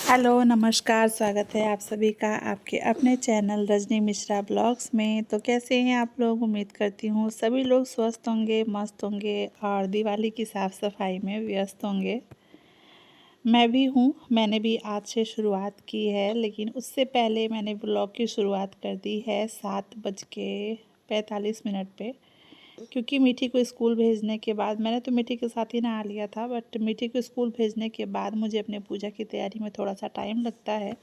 Hello नमस्कार, स्वागत है आप सभी का आपके अपने चैनल रजनी मिश्रा ब्लॉग्स में। तो कैसे हैं आप लोग? उम्मीद करती हूँ सभी लोग स्वस्थ होंगे, मस्त होंगे और दिवाली की साफ़ सफाई में व्यस्त होंगे। मैं भी हूँ, मैंने भी आज से शुरुआत की है, लेकिन उससे पहले मैंने ब्लॉग की शुरुआत कर दी है 7:45 पे, क्योंकि मीठी को स्कूल भेजने के बाद मैंने तो मीठी के साथ ही नहा लिया था, बट मीठी को स्कूल भेजने के बाद मुझे अपने पूजा की तैयारी में थोड़ा सा टाइम लगता है।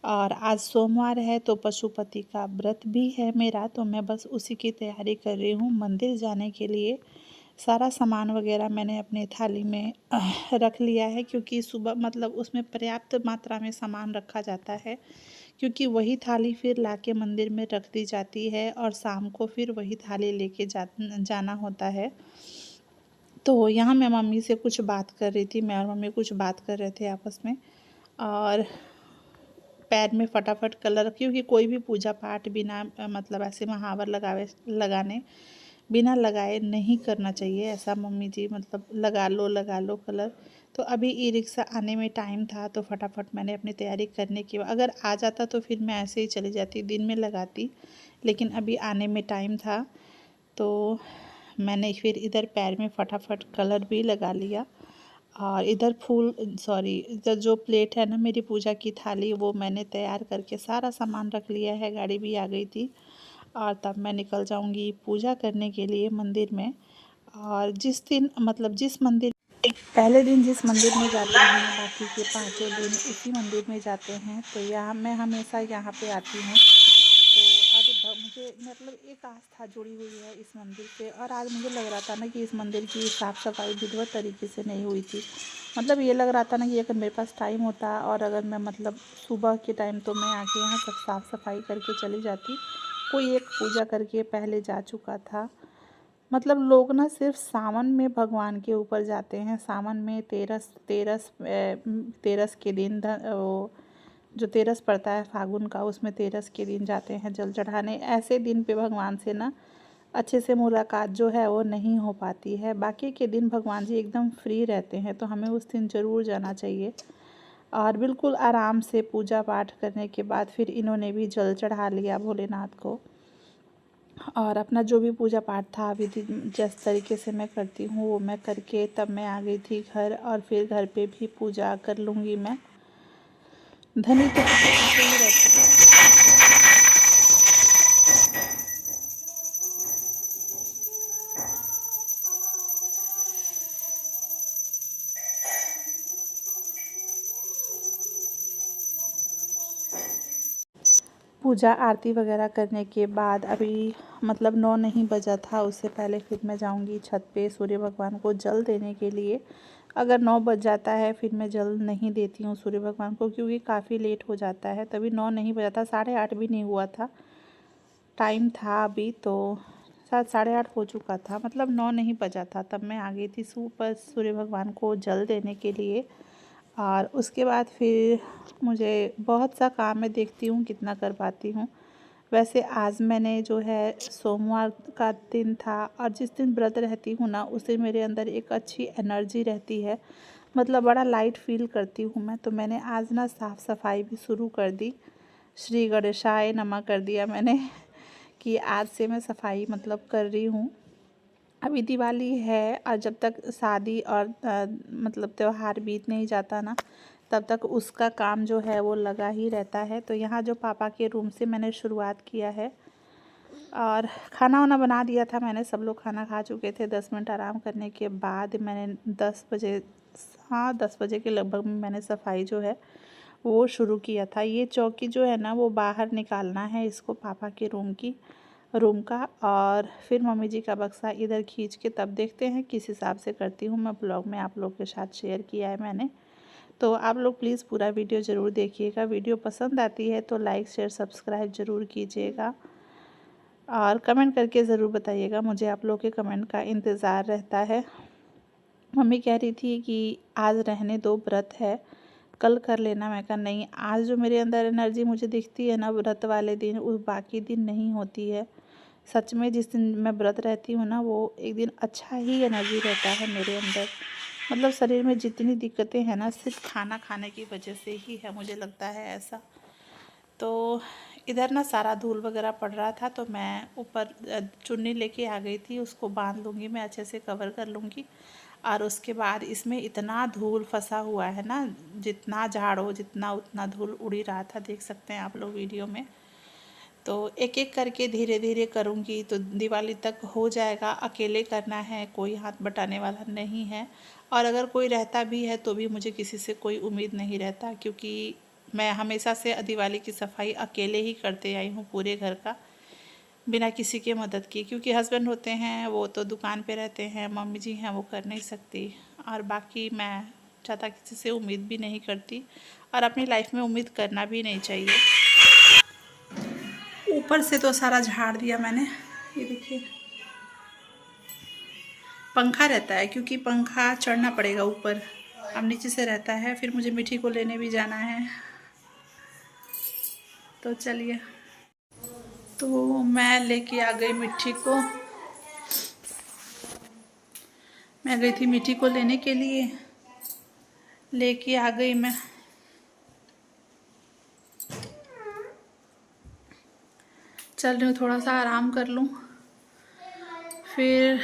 और आज सोमवार है तो पशुपति का व्रत भी है मेरा, तो मैं बस उसी की तैयारी कर रही हूँ मंदिर जाने के लिए। सारा सामान वगैरह मैंने अपने थाली में रख लिया है, क्योंकि सुबह मतलब उसमें पर्याप्त मात्रा में सामान रखा जाता है, क्योंकि वही थाली फिर लाके मंदिर में रख दी जाती है और शाम को फिर वही थाली लेके जाना होता है। तो यहाँ मैं मम्मी से कुछ बात कर रही थी, मैं और मम्मी कुछ बात कर रहे थे आपस में। और पैर में फटाफट कलर, क्योंकि कोई भी पूजा पाठ बिना मतलब ऐसे महावर लगाने बिना लगाए नहीं करना चाहिए, ऐसा मम्मी जी मतलब लगा लो कलर। तो अभी ई रिक्शा आने में टाइम था, तो फटाफट मैंने अपनी तैयारी करने की, अगर आ जाता तो फिर मैं ऐसे ही चली जाती, दिन में लगाती, लेकिन अभी आने में टाइम था तो मैंने फिर इधर पैर में फटाफट कलर भी लगा लिया। और इधर इधर जो प्लेट है ना मेरी पूजा की थाली, वो मैंने तैयार करके सारा सामान रख लिया है, गाड़ी भी आ गई थी। और तब मैं निकल जाऊंगी पूजा करने के लिए मंदिर में। और जिस दिन मतलब जिस मंदिर पहले दिन जिस मंदिर में जाते हैं, बाकी के पाँचों दिन उसी मंदिर में जाते हैं। तो यहाँ मैं हमेशा यहाँ पे आती हूँ। तो आज मुझे मतलब एक आस्था जुड़ी हुई है इस मंदिर से, और आज मुझे लग रहा था ना कि इस मंदिर की साफ़ सफाई विधिवत तरीके से नहीं हुई थी। मतलब ये लग रहा था ना कि अगर मेरे पास टाइम होता और अगर मैं मतलब सुबह के टाइम, तो मैं आके यहाँ सब साफ़ सफाई करके चली जाती। कोई एक पूजा करके पहले जा चुका था। मतलब लोग ना सिर्फ सावन में भगवान के ऊपर जाते हैं, सावन में तेरस तेरस तेरस के दिन वो जो तेरस पड़ता है फागुन का, उसमें तेरस के दिन जाते हैं जल चढ़ाने। ऐसे दिन पे भगवान से ना अच्छे से मुलाकात जो है वो नहीं हो पाती है। बाकी के दिन भगवान जी एकदम फ्री रहते हैं, तो हमें उस दिन ज़रूर जाना चाहिए। और बिल्कुल आराम से पूजा पाठ करने के बाद फिर इन्होंने भी जल चढ़ा लिया भोलेनाथ को। और अपना जो भी पूजा पाठ था विधि जिस तरीके से मैं करती हूँ वो मैं करके तब मैं आ गई थी घर। और फिर घर पे भी पूजा कर लूँगी मैं। धनी तो ऐसे ही रहती है। पूजा आरती वगैरह करने के बाद अभी मतलब 9 नहीं बजा था, उससे पहले फिर मैं जाऊंगी छत पे सूर्य भगवान को जल देने के लिए। अगर 9 बज जाता है फिर मैं जल नहीं देती हूँ सूर्य भगवान को, क्योंकि काफ़ी लेट हो जाता है। तभी 9 नहीं बजा था, 8:30 भी नहीं हुआ था, टाइम था अभी तो शायद 8:30 हो चुका था, मतलब 9 नहीं बजा था तब मैं आ गई थी सुपर सूर्य भगवान को जल देने के लिए। और उसके बाद फिर मुझे बहुत सा काम मैं देखती हूँ कितना कर पाती हूँ। वैसे आज मैंने जो है सोमवार का दिन था, और जिस दिन व्रत रहती हूँ ना उस दिन मेरे अंदर एक अच्छी एनर्जी रहती है, मतलब बड़ा लाइट फील करती हूँ मैं। तो मैंने आज ना साफ़ सफाई भी शुरू कर दी, श्री गणेशाय नमः कर दिया मैंने कि आज से मैं सफाई मतलब कर रही हूँ। अभी दिवाली है और जब तक शादी और मतलब त्यौहार बीत नहीं जाता ना, तब तक उसका काम जो है वो लगा ही रहता है। तो यहाँ जो पापा के रूम से मैंने शुरुआत किया है, और खाना वाना बना दिया था मैंने, सब लोग खाना खा चुके थे। 10 मिनट आराम करने के बाद मैंने 10 बजे, हाँ 10 बजे के लगभग में मैंने सफाई जो है वो शुरू किया था। ये चौकी जो है ना वो बाहर निकालना है इसको, पापा के रूम का। और फिर मम्मी जी का बक्सा इधर खींच के तब देखते हैं किस हिसाब से करती हूँ मैं। ब्लॉग में आप लोग के साथ शेयर किया है मैंने, तो आप लोग प्लीज़ पूरा वीडियो ज़रूर देखिएगा। वीडियो पसंद आती है तो लाइक शेयर सब्सक्राइब ज़रूर कीजिएगा, और कमेंट करके ज़रूर बताइएगा, मुझे आप लोग के कमेंट का इंतज़ार रहता है। मम्मी कह रही थी कि आज रहने दो, व्रत है, कल कर लेना। मैं कहा नहीं, आज जो मेरे अंदर एनर्जी मुझे दिखती है ना व्रत वाले दिन, उस बाकी दिन नहीं होती है। सच में जिस दिन मैं व्रत रहती हूँ ना वो एक दिन अच्छा ही एनर्जी रहता है मेरे अंदर। मतलब शरीर में जितनी दिक्कतें हैं ना, सिर्फ खाना खाने की वजह से ही है, मुझे लगता है ऐसा। तो इधर ना सारा धूल वगैरह पड़ रहा था, तो मैं ऊपर चुन्नी लेके आ गई थी, उसको बांध लूँगी मैं, अच्छे से कवर कर लूँगी। और उसके बाद इसमें इतना धूल फंसा हुआ है ना, जितना झाड़ो जितना उतना धूल उड़ ही रहा था, देख सकते हैं आप लोग वीडियो में। तो एक एक करके धीरे धीरे करूँगी तो दिवाली तक हो जाएगा। अकेले करना है, कोई हाथ बटाने वाला नहीं है, और अगर कोई रहता भी है तो भी मुझे किसी से कोई उम्मीद नहीं रहता, क्योंकि मैं हमेशा से दिवाली की सफाई अकेले ही करते आई हूँ पूरे घर का, बिना किसी के मदद की। क्योंकि हस्बैंड होते हैं वो तो दुकान पे रहते हैं, मम्मी जी हैं वो कर नहीं सकती, और बाकी मैं ज़्यादा किसी से उम्मीद भी नहीं करती, और अपनी लाइफ में उम्मीद करना भी नहीं चाहिए। ऊपर से तो सारा झाड़ दिया मैंने, ये देखिए। पंखा रहता है, क्योंकि पंखा चढ़ना पड़ेगा ऊपर, अब नीचे से रहता है। फिर मुझे मिठी को लेने भी जाना है, तो चलिए। तो मैं लेके आ गई मिठी को, मैं गई थी मिठी को लेने के लिए, लेके आ गई मैं। चल रही हूँ, थोड़ा सा आराम कर लूँ, फिर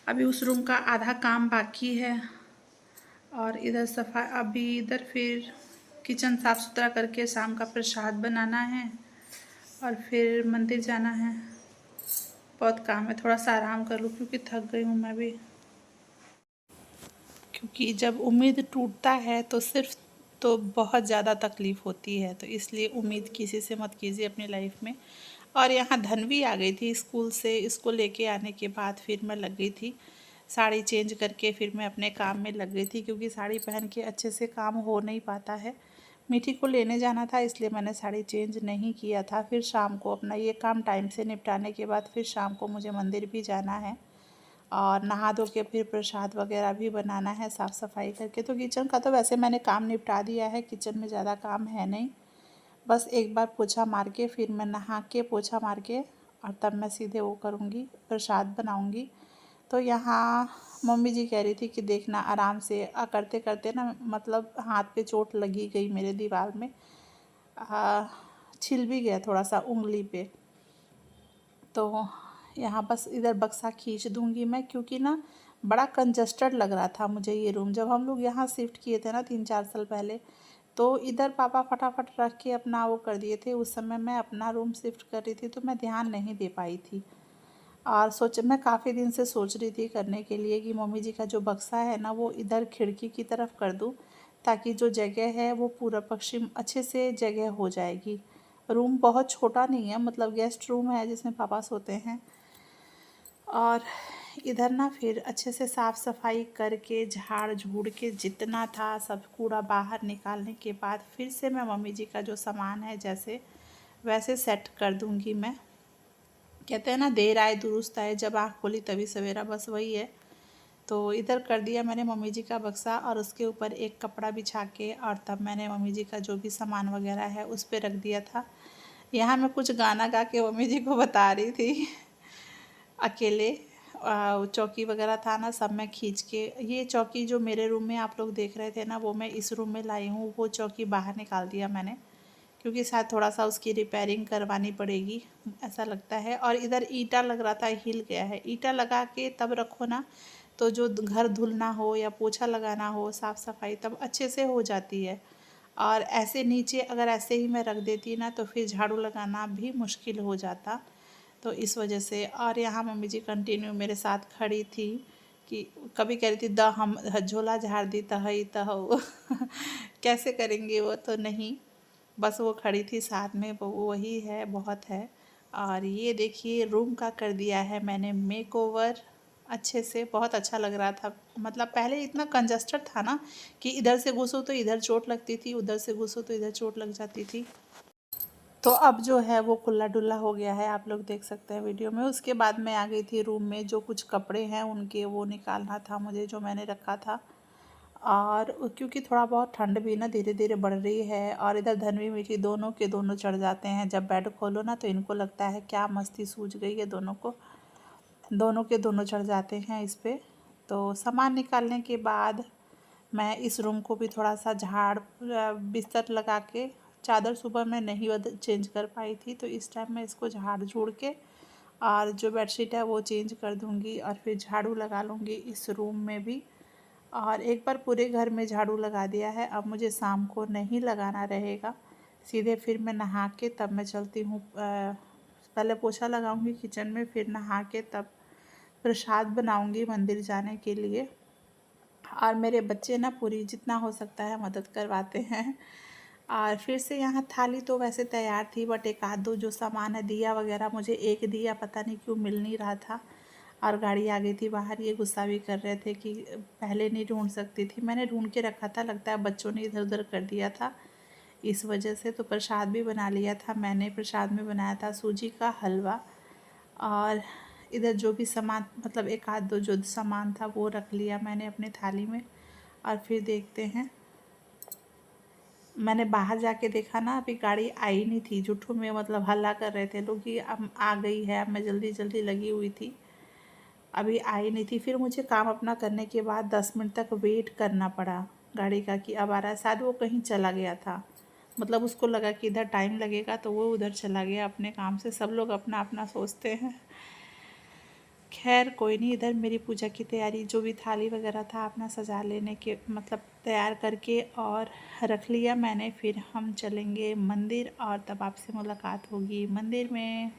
अभी उस रूम का आधा काम बाकी है, और इधर सफाई, अभी इधर फिर किचन साफ़ सुथरा करके शाम का प्रसाद बनाना है, और फिर मंदिर जाना है। बहुत काम है, थोड़ा सा आराम कर लूँ क्योंकि थक गई हूँ मैं भी। क्योंकि जब उम्मीद टूटता है तो सिर्फ तो बहुत ज़्यादा तकलीफ़ होती है, तो इसलिए उम्मीद किसी से मत कीजिए अपनी लाइफ में। और यहाँ धनवी आ गई थी स्कूल से, इसको लेके आने के बाद फिर मैं लग गई थी साड़ी चेंज करके, फिर मैं अपने काम में लग गई थी, क्योंकि साड़ी पहन के अच्छे से काम हो नहीं पाता है। मीठी को लेने जाना था, इसलिए मैंने साड़ी चेंज नहीं किया था। फिर शाम को अपना ये काम टाइम से निपटाने के बाद फिर शाम को मुझे मंदिर भी जाना है, और नहा धो के फिर प्रसाद वगैरह भी बनाना है साफ़ सफाई करके। तो किचन का तो वैसे मैंने काम निपटा दिया है, किचन में ज़्यादा काम है नहीं, बस एक बार पोछा मार के फिर मैं नहा के पोछा मार के, और तब मैं सीधे वो करूँगी, प्रसाद बनाऊँगी। तो यहाँ मम्मी जी कह रही थी कि देखना आराम से, करते करते ना मतलब हाथ पे चोट लगी गई मेरे, दीवार में छिल भी गया थोड़ा सा उंगली पे। तो यहाँ बस इधर बक्सा खींच दूँगी मैं, क्योंकि ना बड़ा कंजस्टेड लग रहा था मुझे ये रूम। जब हम लोग यहाँ शिफ्ट किए थे ना 3-4 साल पहले, तो इधर पापा फटाफट रख के अपना वो कर दिए थे। उस समय मैं अपना रूम शिफ्ट कर रही थी, तो मैं ध्यान नहीं दे पाई थी, और मैं काफ़ी दिन से सोच रही थी करने के लिए कि मम्मी जी का जो बक्सा है ना वो इधर खिड़की की तरफ कर दूँ, ताकि जो जगह है वो पूरा पश्चिम अच्छे से जगह हो जाएगी। रूम बहुत छोटा नहीं है, मतलब गेस्ट रूम है जिसमें पापा सोते हैं। और इधर ना फिर अच्छे से साफ़ सफाई करके झाड़ झूड़ के जितना था सब कूड़ा बाहर निकालने के बाद फिर से मैं मम्मी जी का जो सामान है जैसे वैसे सेट कर दूँगी मैं। कहते हैं ना देर आए दुरुस्त आए, जब आँख खोली तभी सवेरा, बस वही है। तो इधर कर दिया मैंने मम्मी जी का बक्सा, और उसके ऊपर एक कपड़ा बिछा के, और तब मैंने मम्मी जी का जो भी सामान वगैरह है उस पर रख दिया था। यहाँ मैं कुछ गाना गा के मम्मी जी को बता रही थी अकेले। चौकी वगैरह था ना सब मैं खींच के, ये चौकी जो मेरे रूम में आप लोग देख रहे थे ना वो मैं इस रूम में लाई हूँ, वो चौकी बाहर निकाल दिया मैंने, क्योंकि शायद थोड़ा सा उसकी रिपेयरिंग करवानी पड़ेगी ऐसा लगता है। और इधर ईंटा लग रहा था, हिल गया है। ईंटा लगा के तब रखो ना, तो जो घर धुलना हो या पोछा लगाना हो साफ़ सफाई तब अच्छे से हो जाती है। और ऐसे नीचे अगर ऐसे ही मैं रख देती ना तो फिर झाड़ू लगाना भी मुश्किल हो जाता, तो इस वजह से। और यहाँ मम्मी जी कंटिन्यू मेरे साथ खड़ी थी, कि कभी कह रही थी द हम झोला झाड़ दी तहई तहो कैसे करेंगे वो, तो नहीं, बस वो खड़ी थी साथ में, वो वही है, बहुत है। और ये देखिए रूम का कर दिया है मैंने मेक ओवर अच्छे से, बहुत अच्छा लग रहा था। मतलब पहले इतना कंजस्टेड था ना कि इधर से घुसो तो इधर चोट लगती थी, उधर से घुसो तो इधर चोट लग जाती थी। तो अब जो है वो खुला डुल्ला हो गया है, आप लोग देख सकते हैं वीडियो में। उसके बाद मैं आ गई थी रूम में, जो कुछ कपड़े हैं उनके वो निकालना था मुझे जो मैंने रखा था। और क्योंकि थोड़ा बहुत ठंड भी ना धीरे धीरे बढ़ रही है, और इधर धनवी मीठी दोनों के दोनों चढ़ जाते हैं। जब बेड खोलो ना तो इनको लगता है क्या मस्ती सूझ गई है, दोनों को, दोनों के दोनों चढ़ जाते हैं इस पर। तो सामान निकालने के बाद मैं इस रूम को भी थोड़ा सा झाड़ बिस्तर लगा के, चादर सुबह मैं नहीं चेंज कर पाई थी, तो इस टाइम मैं इसको झाड़ झूड़ के और जो बेडशीट है वो चेंज कर दूँगी और फिर झाड़ू लगा लूँगी इस रूम में भी। और एक बार पूरे घर में झाड़ू लगा दिया है, अब मुझे शाम को नहीं लगाना रहेगा। सीधे फिर मैं नहा के तब मैं चलती हूँ, पहले पोछा लगाऊंगी किचन में, फिर नहा के तब प्रसाद बनाऊंगी मंदिर जाने के लिए। और मेरे बच्चे ना पूरी जितना हो सकता है मदद करवाते हैं। और फिर से यहाँ थाली तो वैसे तैयार थी, बट एक आध दो जो सामान है, दिया वगैरह, मुझे एक दिया पता नहीं क्यों मिल नहीं रहा था और गाड़ी आ गई थी बाहर। ये गुस्सा भी कर रहे थे कि पहले नहीं ढूंढ सकती थी, मैंने ढूंढ के रखा था, लगता है बच्चों ने इधर उधर कर दिया था इस वजह से। तो प्रसाद भी बना लिया था मैंने। प्रसाद में बनाया था सूजी का हलवा, और इधर जो भी सामान मतलब एक आध दो जो सामान था वो रख लिया मैंने अपने थाली में। और फिर देखते हैं, मैंने बाहर जाके देखा ना, अभी गाड़ी आई नहीं थी। जुठू में मतलब हल्ला कर रहे थे लोग कि अब आ गई है, अब मैं जल्दी जल्दी लगी हुई थी, अभी आई नहीं थी। फिर मुझे काम अपना करने के बाद 10 मिनट तक वेट करना पड़ा गाड़ी का कि अब आ रहा है। शायद वो कहीं चला गया था, मतलब उसको लगा कि इधर टाइम लगेगा तो वो उधर चला गया अपने काम से। सब लोग अपना अपना सोचते हैं। खैर कोई नहीं, इधर मेरी पूजा की तैयारी, जो भी थाली वगैरह था अपना सजा लेने के मतलब तैयार करके और रख लिया मैंने। फिर हम चलेंगे मंदिर और तब आपसे मुलाकात होगी मंदिर में।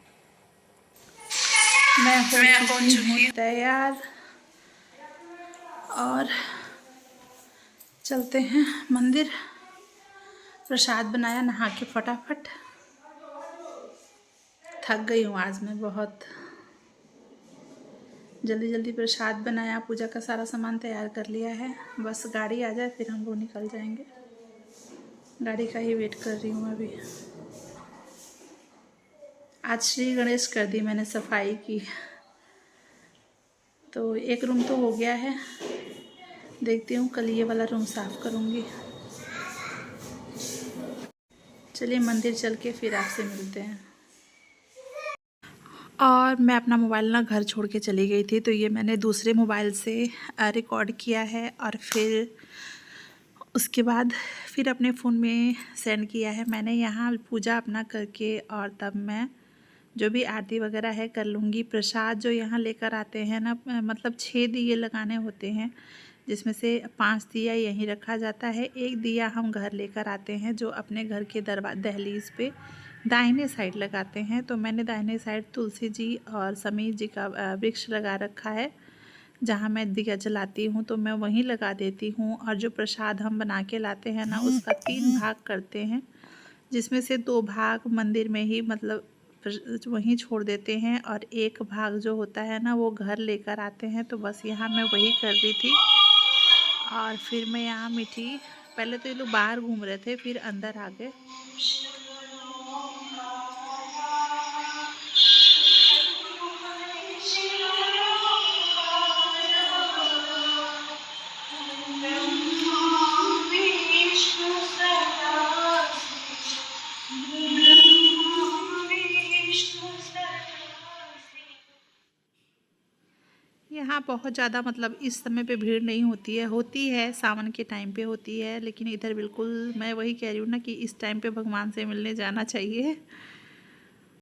मैं हो चुकी हूँ तैयार और चलते हैं मंदिर। प्रसाद बनाया नहा के फटाफट, थक गई हूँ आज मैं बहुत। जल्दी जल्दी प्रसाद बनाया, पूजा का सारा सामान तैयार कर लिया है, बस गाड़ी आ जाए फिर हम लोग निकल जाएंगे। गाड़ी का ही वेट कर रही हूँ अभी। आज श्री गणेश कर दी मैंने, सफाई की। तो एक रूम तो हो गया है, देखती हूँ कल ये वाला रूम साफ़ करूँगी। चलिए मंदिर चल के फिर आपसे मिलते हैं। और मैं अपना मोबाइल ना घर छोड़ के चली गई थी, तो ये मैंने दूसरे मोबाइल से रिकॉर्ड किया है और फिर उसके बाद फिर अपने फ़ोन में सेंड किया है मैंने। यहाँ पूजा अपना करके और तब मैं जो भी आरती वगैरह है कर लूँगी। प्रसाद जो यहाँ लेकर आते हैं ना, मतलब 6 दिए लगाने होते हैं, जिसमें से 5 दिया यहीं रखा जाता है, एक दिया हम घर लेकर आते हैं जो अपने घर के दहलीज पे दाहिने साइड लगाते हैं। तो मैंने दाहिने साइड तुलसी जी और समीर जी का वृक्ष लगा रखा है, जहाँ मैं दिया जलाती हूँ तो मैं वहीं लगा देती हूँ। और जो प्रसाद हम बना के लाते हैं ना, उसका 3 भाग करते हैं, जिसमें से 2 भाग मंदिर में ही मतलब वहीं छोड़ देते हैं और एक भाग जो होता है ना वो घर लेकर आते हैं। तो बस यहाँ मैं वही कर रही थी। और फिर मैं यहाँ मीठी, पहले तो ये लोग बाहर घूम रहे थे फिर अंदर आ गए। यहाँ बहुत ज़्यादा मतलब इस समय पे भीड़ नहीं होती है सावन के टाइम पे होती है, लेकिन इधर बिल्कुल मैं वही कह रही हूँ ना कि इस टाइम पे भगवान से मिलने जाना चाहिए।